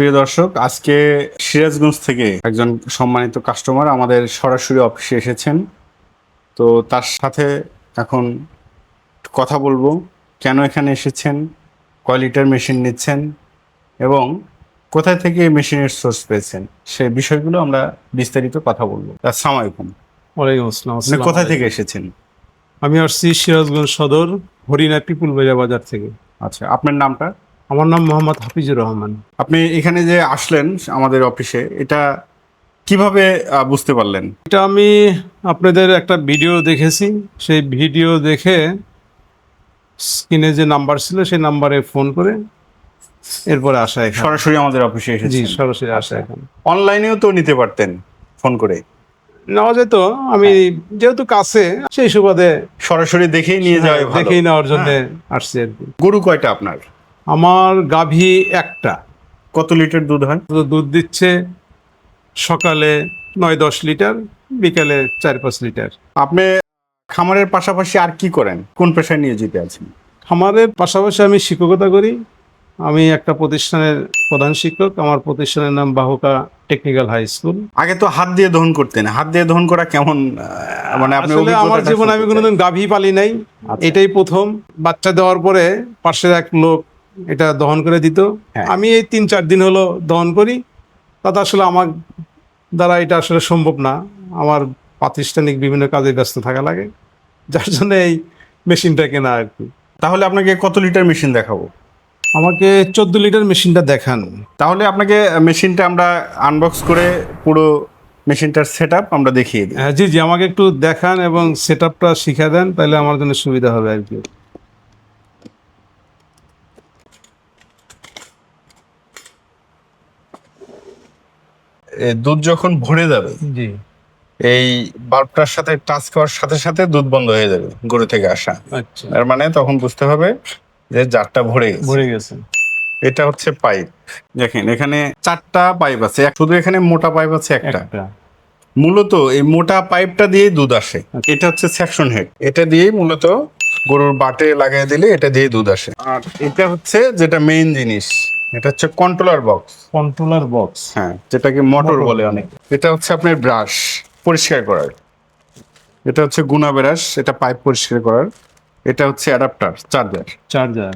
প্রিয় দর্শক, আজকে সিরাজগঞ্জ থেকে একজন সম্মানিত কাস্টমার আমাদের সরাসরি অফিসে এসেছেন। তো তার সাথে এখন কথা বলবো, কেন এখানে এসেছেন, কয় লিটার মেশিন নিচ্ছেন এবং কোথায় থেকে এই মেশিনের সোর্স পেয়েছেন, সেই বিষয়গুলো আমরা বিস্তারিত কথা বলবো। আসসালামু আলাইকুম। ওয়ালাইকুম আসসালাম। আপনি কোথায় থেকে এসেছেন? আমি আসছি সিরাজগঞ্জ সদর হরিণা পিপুল বাজার থেকে। আচ্ছা, আপনার নামটা? আমার নাম মোহাম্মদ হাফিজুর রহমান। আপনি এখানে যে আসলেন আমাদের অফিসে, এটা কিভাবে বুঝতে পারলেন? এটা আমি আপনাদের একটা ভিডিও দেখেছি, সেই ভিডিও দেখে স্ক্রিনে যে নাম্বার ছিল সেই নাম্বারে ফোন করে এরপরে আসা এখানে। সরাসরি আমাদের অফিসে জি, এসেছেন? সরাসরি আসা এখানে। অনলাইনেও তো নিতে পারতেন ফোন করে। নেওয়া যেত, আমি যেহেতু কাছে সেই সুবাদে সরাসরি দেখেই নিয়ে যাওয়াই ভালো। দেখেই নেওয়ার জন্য আসছি আর কি। গরু কয়টা আপনার? আমার গাভী একটা। কত লিটার দুধ হয়? তো দুধ দিচ্ছে সকালে 9-10 লিটার, বিকালে 4-5 লিটার। আপনি খামারের পাশাপাশি আর কি করেন? কোন পেশায় নিয়োজিত আছেন? খামারের পাশাপাশি আমি শিক্ষকতা করি। আমি একটা প্রতিষ্ঠানের প্রধান শিক্ষক। আমার প্রতিষ্ঠানের নাম বাহুকা টেকনিক্যাল হাই স্কুল। আগে তো হাত দিয়ে দহন করতেন। হাত দিয়ে দহন করা কেমন, মানে আপনি আসলে আমার জীবনে আমি কোনোদিন গাভী পালি নাই, আচ্ছা। এটাই প্রথম। বাচ্চা দেওয়ার পরে পাশের এক লোক এটা দহন করে দিত। হ্যাঁ। আমি এই 3-4 দিন হলো দহন করি। তাতে আসলে আমার দ্বারা এটা আসলে সম্ভব না, আমার প্রাতিষ্ঠানিক বিভিন্ন কাজে ব্যস্ত থাকা লাগে, যার জন্য এই মেশিনটা কেনা আর কি। তাহলে আপনাকে কত লিটার মেশিন দেখাবো? আমাকে 14 লিটার মেশিনটা দেখান। তাহলে আপনাকে মেশিনটা আমরা আনবক্স করে পুরো মেশিনটার সেটআপ আমরা দেখিয়ে দিই। হ্যাঁ, জি জি, আমাকে একটু দেখান এবং সেট আপটা শিখা দেন, তাহলে আমার জন্য সুবিধা হবে আর কি। দুধ যখন ভরে যাবে, জি, এই বাল্বটার সাথে টাচ করার সাথে সাথে দুধ বন্ধ হয়ে যাবে গরু থেকে আসা। আচ্ছা, তার মানে তখন বুঝতে হবে যে জারটা ভরে গেছে। ভরে গেছে। এটা হচ্ছে পাইপ। দেখেন এখানে 4টা পাইপ আছে, শুধু এখানে মোটা পাইপ আছে একটা। মূলত এই মোটা পাইপটা দিয়ে দুধ আসে। এটা হচ্ছে সেকশন হেড, এটা দিয়েই মূলত গরুর বাটে লাগাই দিলে এটা দিয়ে দুধ আসে। আর এটা হচ্ছে যেটা মেইন জিনিস, এটা হচ্ছে কন্ট্রোলার বক্স। Controller box. হ্যাঁ, যেটাকে মোটর বলে অনেক। এটা হচ্ছে আপনার ব্রাশ পরিষ্কার করার, এটা হচ্ছে গুনা ব্রাশ, এটা পাইপ পরিষ্কার করার। এটা হচ্ছে অ্যাডাপ্টার, চার্জার। চার্জার,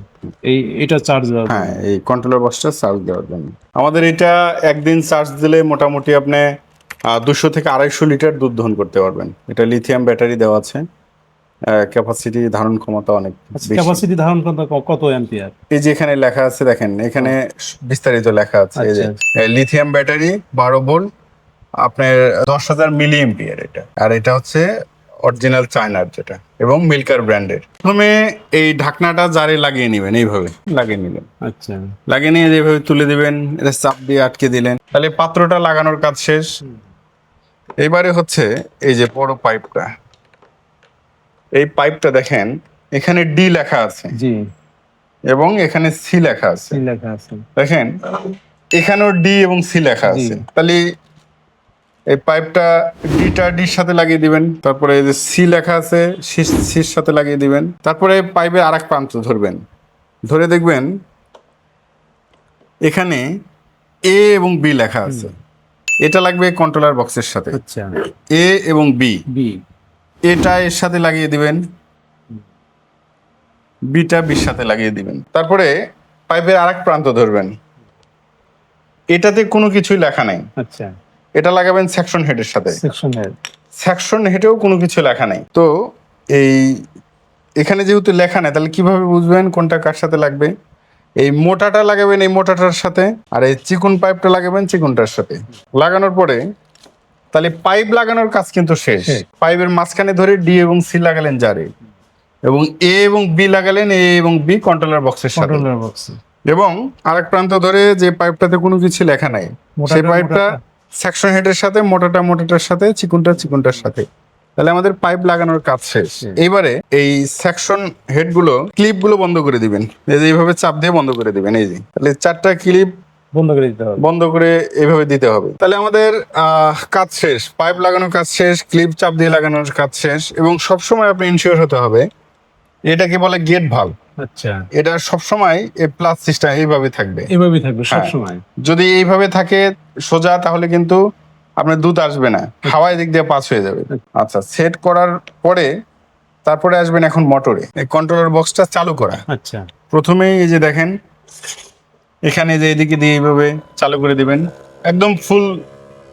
এটা চার্জার। হ্যাঁ, এই কন্ট্রোলার বক্সটা চার্জ দেওয়ার জন্য। আমাদের এটা একদিন চার্জ দিলে মোটামুটি আপনি 200 থেকে 250 লিটার দুধ দহন করতে পারবেন। এটা লিথিয়াম ব্যাটারি দেওয়া আছে, ক্যাপাসিটি ধারণ ক্ষমতা অনেক বেশি। ক্যাপাসিটি ধারণ ক্ষমতা কত অ্যাম্পিয়ার? এই যে এখানে লেখা আছে দেখেন, এখানে বিস্তারিত লেখা আছে। এই যে আচ্ছা। লিথিয়াম ব্যাটারি 12 ভোল্ট, আপনার 10,000 মিলি এম্পিয়ার এটা। আর এটা হচ্ছে অরিজিনাল চায়নার যেটা, এবং মিল্কার ব্র্যান্ডের। প্রথমে এই ঢাকনাটা জারে লাগিয়ে নেবেন, এইভাবে লাগিয়ে নিলেন। আচ্ছা, লাগিয়ে নিয়ে যেভাবে তুলে দিবেন, এটা চাপ দিয়ে আটকে দিলেন, তাহলে পাত্রটা লাগানোর কাজ শেষ। এবারে হচ্ছে এই যে বড় পাইপটা, এই পাইপটা দেখেন এখানে ডি লেখা আছে জি, এবং এখানে সি লেখা আছে। কি লেখা আছে? দেখেন এখানেও ডি এবং সি লেখা জি। আছে। তাহলে এই পাইপটা ডিটা ডির সাথে লাগিয়ে দিবেন, তারপরে এই যে সি লেখা আছে সির সাথে লাগিয়ে দিবেন, তারপরে পাইপের আরেক প্রান্ত ধরবেন, ধরে দেখবেন এখানে এ এবং বি লেখা আছে। এটা লাগবে কন্ট্রোলার বক্সের সাথে। আচ্ছা, এ এবং বি, বি, এটা এর সাথে লাগিয়ে দিবেন, বিটা বির সাথে লাগিয়ে দিবেন। তারপরে পাইপের আরেক প্রান্ত ধরবেন, এটাতে কোনো কিছুই লেখা নাই, আচ্ছা, এটা লাগাবেন সেকশন হেডের সাথে। Section head. সেকশন হেডেও কোনো কিছু লেখা নাই। তো এই এখানে যেহেতু লেখা নাই, তাহলে কিভাবে বুঝবেন কোনটা কার সাথে লাগবে? এই মোটাটা লাগাবেন এই মোটাটার সাথে, আর এই চিকন পাইপটা লাগাবেন চিকনটার সাথে। লাগানোর পরে তাহলে পাইপ লাগানোর কাজ কিন্তু শেষ। পাইপের মাঝখানে ধরে ডি এবং সি লাগালেন জারে, এবং এ এবং বি লাগালেন এ এবং বি কন্ট্রোলার বক্সের সাথে। Controller box. এবং আরেক প্রান্ত ধরে যে পাইপটাতে কোনো কিছু লেখা নাই, সেই পাইপটা সেকশন হেডের সাথে, মোটাটা মোটাটার সাথে, চিকনটা চিকনটার সাথে। তাহলে আমাদের পাইপ লাগানোর কাজ শেষ। এইবারে এই সেকশন হেড গুলো, ক্লিপ গুলো বন্ধ করে দিবেন, এই যে এইভাবে চাপ দিয়ে বন্ধ করে দিবেন। এই যে তাহলে 4টা ক্লিপ বন্ধ করে দিতে হবে, বন্ধ করে এইভাবে দিতে হবে। তাহলে আমাদের কাজ শেষ, পাইপ লাগানোর কাজ শেষ, ক্লিপ চাপ দিয়ে লাগানোর কাজ শেষ। এবং সবসময় আপনি ইনশিওর হতে হবে এটাকে বলে গেট ভাল্ব। আচ্ছা, এটা সবসময় এই প্লাস সিস্টেম এইভাবে থাকবে। এভাবেই থাকবে সব হ্যাঁ। সময়। যদি এইভাবে থাকে সোজা, তাহলে কিন্তু আপনার দুধ আসবে না, হাওয়া এদিক দিয়ে পাস হয়ে যাবে। আচ্ছা, সেট করার পরে তারপরে আসবেন এখন মোটরে। এই কন্ট্রোলার বক্সটা চালু করা। আচ্ছা, প্রথমেই এই যে দেখেন, এখানে যে এদিকে দিয়ে এইভাবে চালু করে দিবেন, একদম ফুল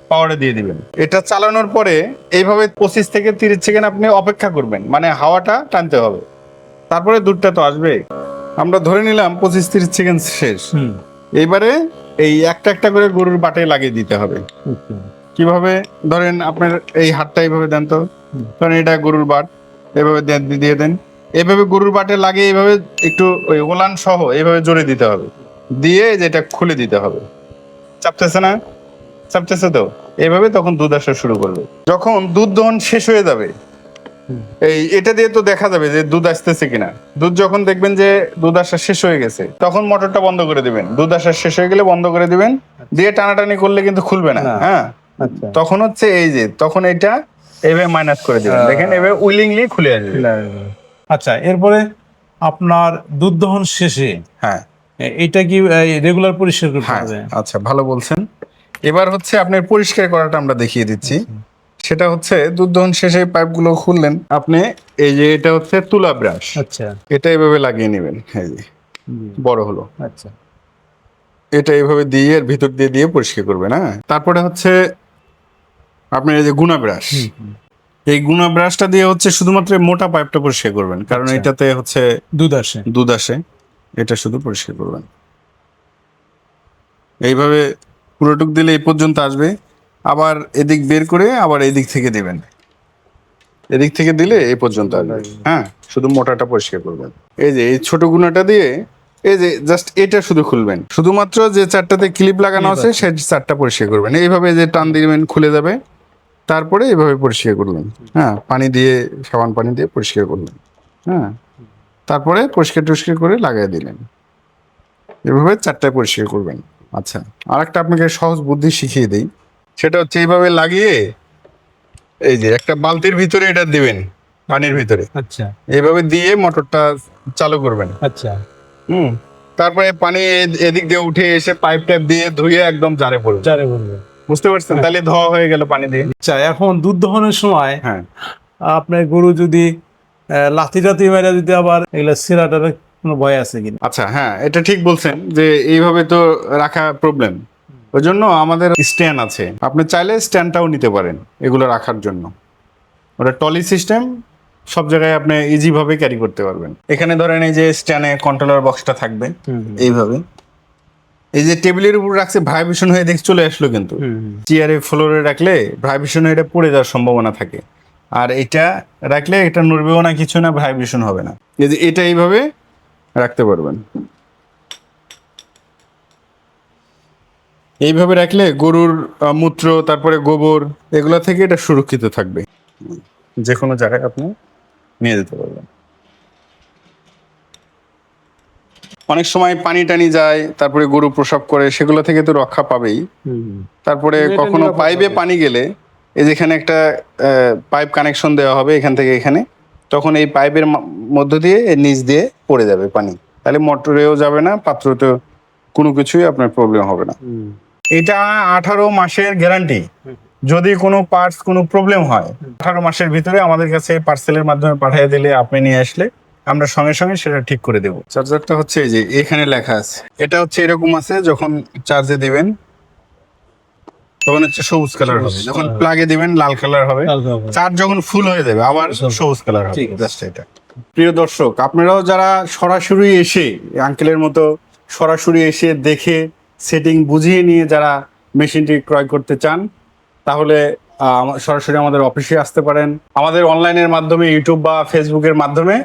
পাওয়ারে দিয়ে দিবেন। এটা চালানোর পরে এইভাবে 25 থেকে 30 সেকেন্ড আপনি অপেক্ষা করবেন, মানে হাওয়াটা টানতে হবে, তারপরে দুধটা তো আসবে। আমরা ধরে নিলাম 25-30 সেকেন্ড শেষ। এইবারে এই একটা একটা করে গরুর বাটে লাগিয়ে দিতে হবে। কিভাবে? ধরেন আপনার এই হাতটা এইভাবে দেন তো, ধরেন এটা গরুর বাট, এভাবে দিয়ে দেন। এইভাবে গরুর বাটে লাগিয়ে এইভাবে একটু ওই ওলান সহ এইভাবে জোরে দিতে হবে, দিয়ে যেটা খুলে দিতে হবে। চাপতেছে না? চাপতেছে তো? এইভাবে তখন দুধ আসা শুরু করবে। যখন দুধ দহন শেষ হয়ে যাবে, এই এটা দিয়ে তো দেখা যাবে যে দুধ আসতেছে কিনা। দুধ যখন দেখবেন যে দুধ আসা শেষ হয়ে গেছে, তখন মোটরটা বন্ধ করে দিবেন। দুধ আসা শেষ হয়ে গেলে বন্ধ করে দিবেন, দিয়ে টানাটানি করলে কিন্তু খুলবে না। হ্যাঁ, তখন হচ্ছে এই যে তখন এটা এভাবে মাইনাস করে দিবেন, দেখেন এভাবে উইলিংলি খুলে আসবে। আচ্ছা, এরপরে আপনার দুধ দহন শেষে হ্যাঁ এটা কি রেগুলার পরিষ্কার করতে হ্যাঁ, হবে? আচ্ছা ভালো বলছেন। এবার হচ্ছে আপনার পরিষ্কার করাটা আমরা দেখিয়ে দিচ্ছি। সেটা হচ্ছে দুধ দহন শেষে পাইপগুলো খুললেন আপনি, এই যে এটা হচ্ছে তুলা ব্রাশ, আচ্ছা, এটা এভাবে লাগিয়ে নেবেন। এই যে বড় হলো, আচ্ছা, এটা এইভাবে দিয়ে এর ভিতর দিয়ে দিয়ে পরিষ্কার করবেন। হ্যাঁ, তারপরে হচ্ছে আপনার এই যে গুনা ব্রাশ, এই গুনা ব্রাশটা দিয়ে হচ্ছে শুধুমাত্র মোটা পাইপটা পরিষ্কার করবেন, কারণ আচ্ছা। এটাতে হচ্ছে দুধ আসে। এটা শুধু পরিষ্কার করবেন। এইভাবে পুরোটুক দিলে এই পর্যন্ত আসবে, আবার এদিক বের করে আবার এদিক থেকে দিবেন, এদিক থেকে দিলে এই পর্যন্ত আসবে। হ্যাঁ, শুধু মোটাটা পরিষ্কার করবেন। এই যে এই ছোট গুনাটা দিয়ে এই যে জাস্ট এটা শুধু খুলবেন, শুধুমাত্র যে চারটাতে ক্লিপ লাগানো আছে সেই চারটা পরিষ্কার করবেন। এইভাবে যে টান দিবেন খুলে যাবে, তারপরে এইভাবে পরিষ্কার করলেন। হ্যাঁ, পানি দিয়ে, সাবান পানি দিয়ে পরিষ্কার করলেন। হ্যাঁ, তারপরে পরিষ্কার টরিষ্কার করে লাগাই দিলেন। এভাবে চারটায় পরিষ্কার করবেন। আচ্ছা, আরেকটা আপনাকে সহজ বুদ্ধি শিখিয়ে দিই। সেটা হচ্ছে এইভাবে লাগিয়ে এই যে একটা বালতির ভিতরে এটা দিবেন, পানির ভিতরে। আচ্ছা, এইভাবে দিয়ে মোটরটা চালু করবেন। আচ্ছা, তারপরে পানি এদিক দিয়ে উঠে এসে পাইপ টাইপ দিয়ে ধুয়ে একদম জারে পড়বে। বুঝতে পারছেন? তাহলে ধোয়া হয়ে গেল পানি দিয়ে। আচ্ছা, এখন দুধ দহনের সময় হ্যাঁ, আপনার গরু যদি লাথি টাথি মেরে যদি আবার এগুলো সিরাটার কোনো ভয় আছে কিনা? আচ্ছা, হ্যাঁ এটা ঠিক বলছেন যে এইভাবে তো রাখা প্রবলেম। ওই জন্য আমাদের স্ট্যান্ড আছে, আপনি চাইলে স্ট্যান্ডটাও নিতে পারেন এগুলো রাখার জন্য। ওটা টলি সিস্টেম, সব জায়গায় আপনি ইজি ভাবে ক্যারি করতে পারবেন। এখানে ধরেন এই যে স্ট্যান্ডে কন্ট্রোলার বক্সটা থাকবে এইভাবে, এই যে টেবিলের উপর রাখছে ভাইব্রেশন হয়ে দেখ চলে আসলো, কিন্তু চেয়ারে ফ্লোরে রাখলে ভাইব্রেশন হয়ে এটা পড়ে যাওয়ার সম্ভাবনা থাকে। আর এটা রাখলে এটা নড়বেও না, কিছু না, ভাইব্রেশন হবে না। এই যে এটা এইভাবে রাখতে পারবেন। এইভাবে রাখলে গরুর মূত্র, তারপরে গোবর, এগুলা থেকে এটা সুরক্ষিত থাকবে, যে কোনো জায়গায় আপনি নিয়ে যেতে পারবেন। অনেক সময় পানি টানি যায়, তারপরে গরু প্রসব করে, সেগুলো থেকে তো রক্ষা পাবেই। তারপরে কখনো পাইপে পানি গেলে এই যেখানে একটা পাইপ কানেকশন দেওয়া হবে এখান থেকে এখানে, তখন এই পাইপের মধ্য দিয়ে এর নিচ দিয়ে পড়ে যাবে পানি, তাহলে মোটরেও যাবে না, পাত্রতেও কোনো কিছুই আপনার প্রবলেম হবে না। এটা 18 মাসের গ্যারান্টি। যদি কোনো পার্টস কোনো প্রবলেম হয় 18 মাসের ভিতরে আমাদের কাছে পার্সেলের মাধ্যমে পাঠিয়ে দিলে, আপনি নিয়ে আসলে আমরা সঙ্গে সঙ্গে সেটা ঠিক করে দেব। চার্জারটা হচ্ছে এই যে এখানে লেখা আছে, এটা হচ্ছে এরকম আছে, যখন চার্জে দিবেন তখন হচ্ছে সবুজ কালার হবে, যখন প্লাগে দিবেন লাল কালার হবে, চার্জ যখন ফুল হয়ে যাবে আবার সবুজ কালার হবে। জাস্ট এটা। প্রিয় দর্শক, আপনারাও যারা সরাসরি এসে আঙ্কেলের মতো সরাসরি এসে দেখে সেটিং বুঝিয়ে নিয়ে যারা মেশিনটি ক্রয় করতে চান, তাহলে সরাসরি আমাদের অফিসে আসতে পারেন। আমাদের অনলাইনের মাধ্যমে, ইউটিউব বা ফেসবুকের মাধ্যমে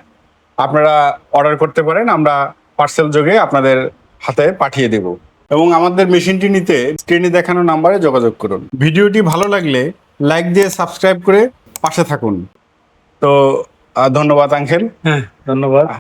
আপনারা অর্ডার করতে পারেন, আমরা পার্সেল যোগে আপনাদের হাতে পাঠিয়ে দেব। এবং আমাদের মেশিনটি নিতে স্ক্রিনে দেখানো নাম্বারে যোগাযোগ করুন। ভিডিওটি ভালো লাগলে লাইক দিয়ে সাবস্ক্রাইব করে পাশে থাকুন। তো ধন্যবাদ আঙ্কেল। হ্যাঁ, ধন্যবাদ।